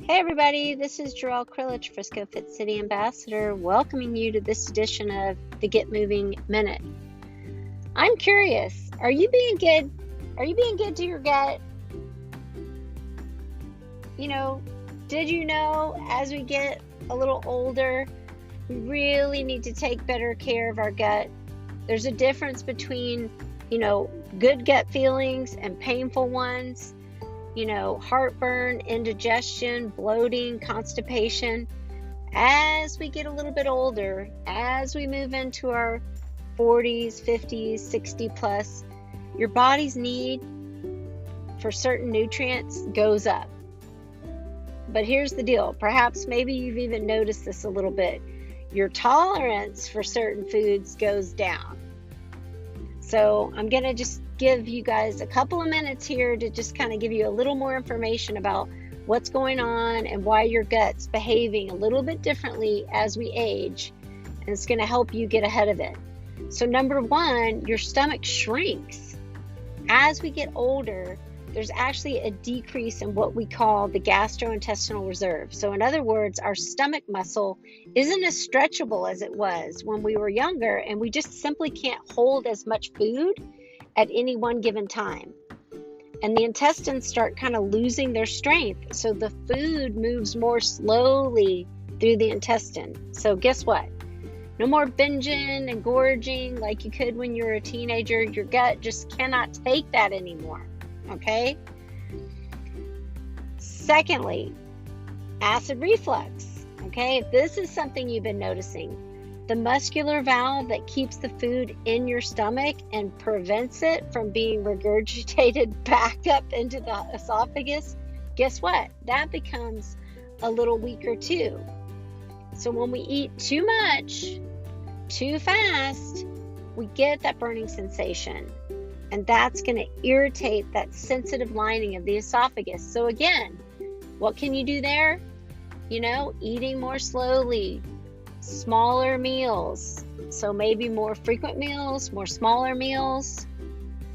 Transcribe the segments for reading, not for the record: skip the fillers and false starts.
Hey everybody, this is Jarrell Krilich, Frisco Fit City Ambassador, welcoming you to this edition of the Get Moving Minute. I'm curious, are you being good? Are you being good to your gut? Did you know as we get a little older, we really need to take better care of our gut? There's a difference between, good gut feelings and painful ones. Heartburn, indigestion, bloating, constipation. As we get a little bit older, as we move into our 40s, 50s, 60 plus, your body's need for certain nutrients goes up. But here's the deal. Perhaps maybe you've even noticed this a little bit. Your tolerance for certain foods goes down. So I'm going to just give you guys a couple of minutes here to just kind of give you a little more information about what's going on and why your gut's behaving a little bit differently as we age, and it's going to help you get ahead of it. So number one, your stomach shrinks. As we get older, there's actually a decrease in what we call the gastrointestinal reserve. So in other words, our stomach muscle isn't as stretchable as it was when we were younger, and we just simply can't hold as much food at any one given time. And the intestines start kind of losing their strength, so the food moves more slowly through the intestine. So guess what? No more binging and gorging like you could when you were a teenager. Your gut just cannot take that anymore. Okay? Secondly, acid reflux. Okay? If this is something you've been noticing, the muscular valve that keeps the food in your stomach and prevents it from being regurgitated back up into the esophagus, guess what? That becomes a little weaker too. So when we eat too much, too fast, we get that burning sensation. And that's going to irritate that sensitive lining of the esophagus. So again, what can you do there? Eating more slowly, smaller meals. So maybe more frequent meals, more smaller meals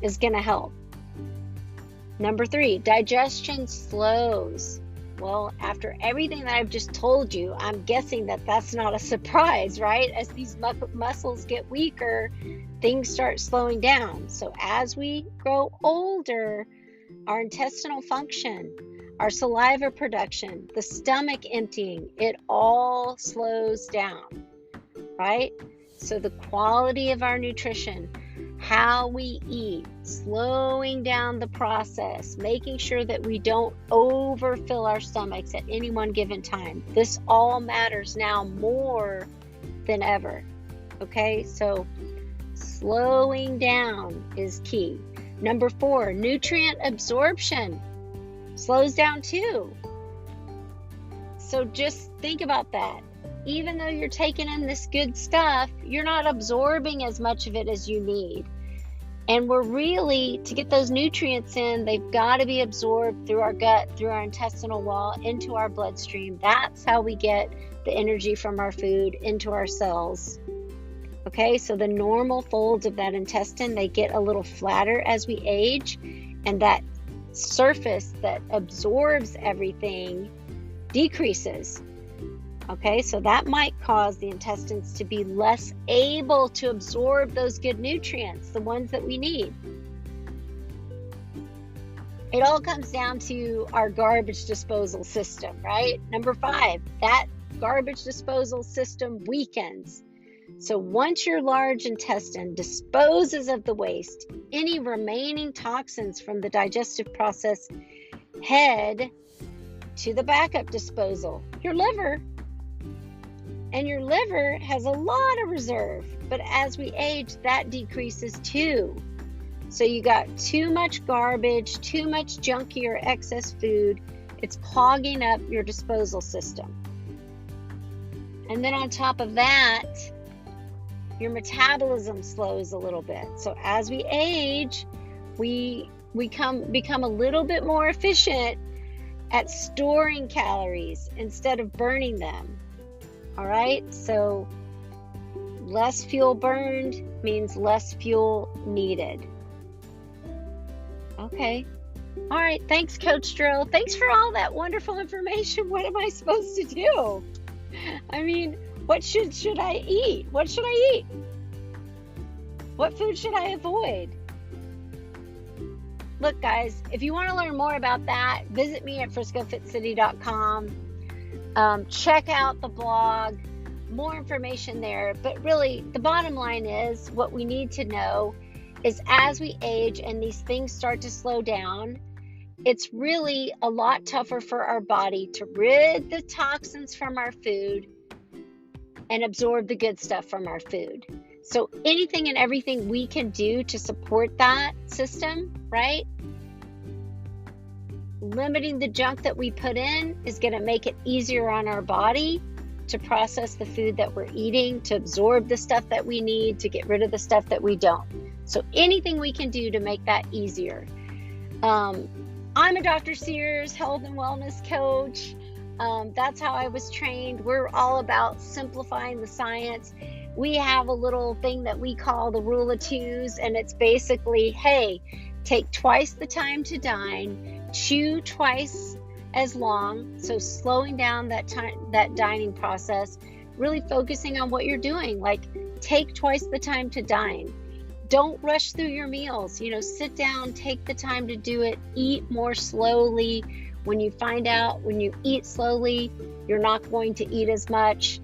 is going to help. Number 3, digestion slows. Well, after everything that I've just told you, I'm guessing that that's not a surprise, right? As these muscles get weaker, things start slowing down. So as we grow older, our intestinal function, our saliva production, the stomach emptying, it all slows down, right? So the quality of our nutrition, how we eat, slowing down the process, making sure that we don't overfill our stomachs at any one given time. This all matters now more than ever. Okay, so slowing down is key. Number 4, nutrient absorption slows down too. So just think about that. Even though you're taking in this good stuff, you're not absorbing as much of it as you need. And we're really, to get those nutrients in, they've got to be absorbed through our gut, through our intestinal wall, into our bloodstream. That's how we get the energy from our food into our cells. Okay, so the normal folds of that intestine, they get a little flatter as we age, and that surface that absorbs everything decreases. Okay, so that might cause the intestines to be less able to absorb those good nutrients, the ones that we need. It all comes down to our garbage disposal system, right? Number 5, that garbage disposal system weakens. So once your large intestine disposes of the waste, any remaining toxins from the digestive process head to the backup disposal, your liver. And your liver has a lot of reserve, but as we age, that decreases too. So you got too much garbage, too much junky or excess food. It's clogging up your disposal system. And then on top of that, your metabolism slows a little bit. So as we age, we become a little bit more efficient at storing calories instead of burning them. All right, so less fuel burned means less fuel needed. Okay, All right. Thanks, Coach Drill. Thanks for all that wonderful information. What am I supposed to do? I mean, what should I eat? What should I eat? What food should I avoid? Look, guys, if you want to learn more about that, visit me at friscofitcity.com. Check out the blog, more information there. But really, the bottom line is what we need to know is as we age and these things start to slow down, it's really a lot tougher for our body to rid the toxins from our food and absorb the good stuff from our food. So anything and everything we can do to support that system, right? Limiting the junk that we put in is going to make it easier on our body to process the food that we're eating, to absorb the stuff that we need, to get rid of the stuff that we don't. So anything we can do to make that easier. I'm a Dr. Sears health and wellness coach. That's how I was trained. We're all about simplifying the science. We have a little thing that we call the rule of twos, and it's basically, hey, take twice the time to dine, chew twice as long, so slowing down that dining process, really focusing on what you're doing, like take twice the time to dine. Don't rush through your meals, sit down, take the time to do it, eat more slowly. When you find out, when you eat slowly, you're not going to eat as much.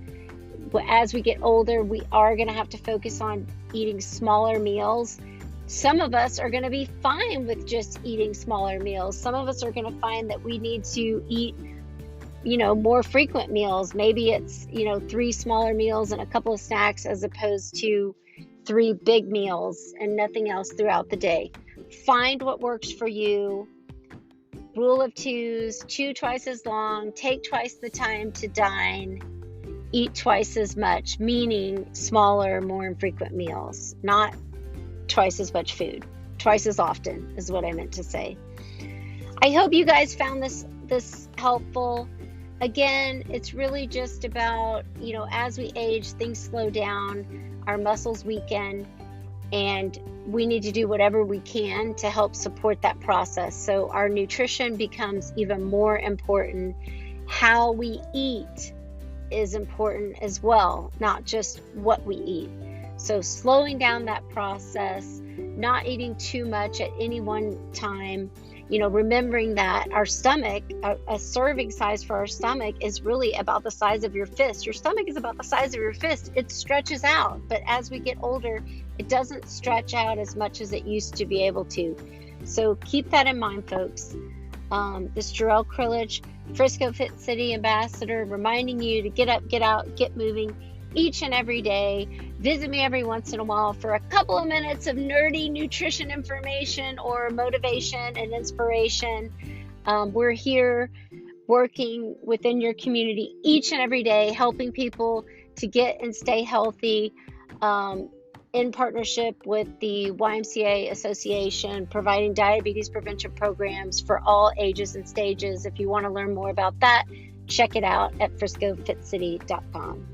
As we get older, we are going to have to focus on eating smaller meals. Some of us are going to be fine with just eating smaller meals. Some of us are going to find that we need to eat, more frequent meals. Maybe it's, 3 smaller meals and a couple of snacks as opposed to 3 big meals and nothing else throughout the day. Find what works for you. Rule of twos, chew twice as long, take twice the time to dine, eat twice as much, meaning smaller, more infrequent meals, not twice as much food, twice as often is what I meant to say. I hope you guys found this helpful. Again, it's really just about, as we age, things slow down, our muscles weaken, and we need to do whatever we can to help support that process. So our nutrition becomes even more important. How we eat is important as well, not just what we eat. So slowing down that process, not eating too much at any one time, remembering that our stomach, a serving size for our stomach is really about the size of your fist. Your stomach is about the size of your fist. It stretches out, but as we get older, it doesn't stretch out as much as it used to be able to. So keep that in mind, folks. This Jarrell Krillich, Frisco Fit City Ambassador, reminding you to get up, get out, get moving each and every day. Visit me every once in a while for a couple of minutes of nerdy nutrition information or motivation and inspiration. We're here working within your community each and every day, helping people to get and stay healthy, in partnership with the YMCA Association, providing diabetes prevention programs for all ages and stages. If you want to learn more about that, check it out at friscofitcity.com.